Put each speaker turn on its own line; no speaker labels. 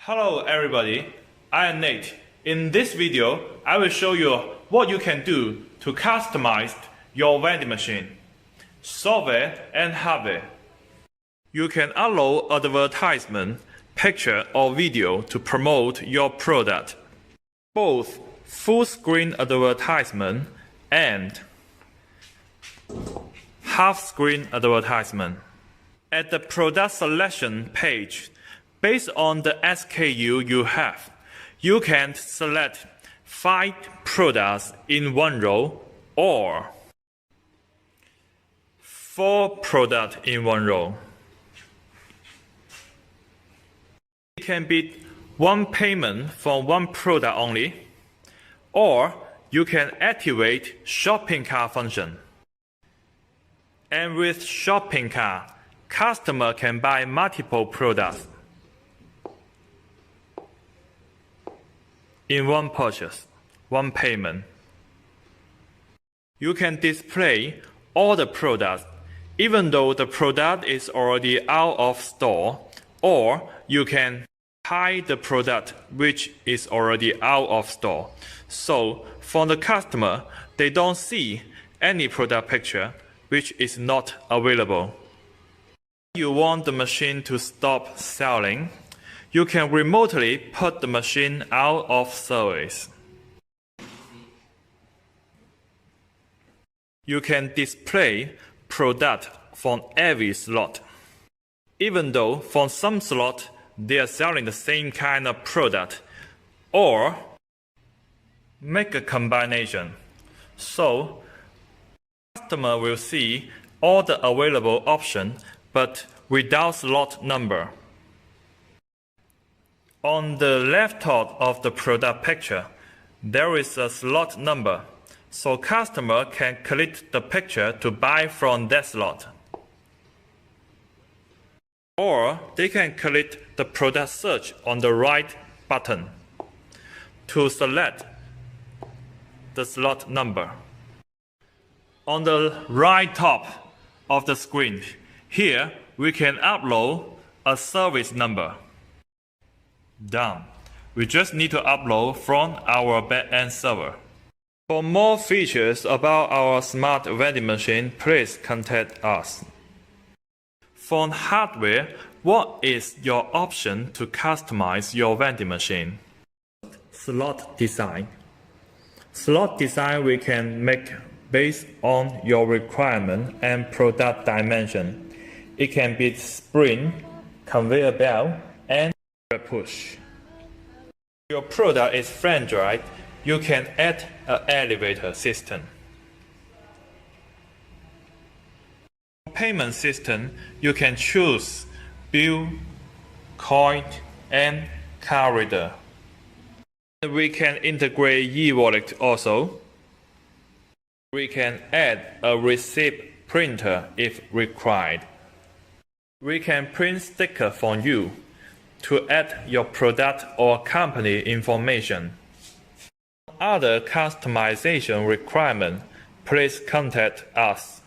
Hello everybody, I am Nate. In this video, I will show you what you can do to customize your vending machine, software and hardware. You can upload advertisement, picture or video to promote your product, both full screen advertisement and half screen advertisement. At the product selection page, based on the SKU you have, you can select 5 products in one row or 4 products in one row. It can be one payment for one product only, or you can activate shopping cart function. And with shopping cart, customer can buy multiple products in one purchase, one payment. You can display all the products even though the product is already out of store, or you can hide the product which is already out of store. So for the customer, they don't see any product picture which is not available. If you want the machine to stop selling, you can remotely put the machine out of service. You can display product from every slot, even though for some slot they are selling the same kind of product, or make a combination. So customer will see all the available options but without slot number. On the left top of the product picture, there is a slot number, so customer can click the picture to buy from that slot. Or they can click the product search on the right button to select the slot number. On the right top of the screen, here we can upload a service number. Done. We just need to upload from our backend server. For more features about our smart vending machine, please contact us. For hardware, what is your option to customize your vending machine? Slot design. Slot design we can make based on your requirement and product dimension. It can be spring, conveyor belt, and push. Your product is fan-drive, you can add an elevator system. Payment system, you can choose bill, coin, and card reader. We can integrate e-wallet also. We can add a receipt printer if required. We can print sticker for you to add your product or company information. Other customization requirements, please contact us.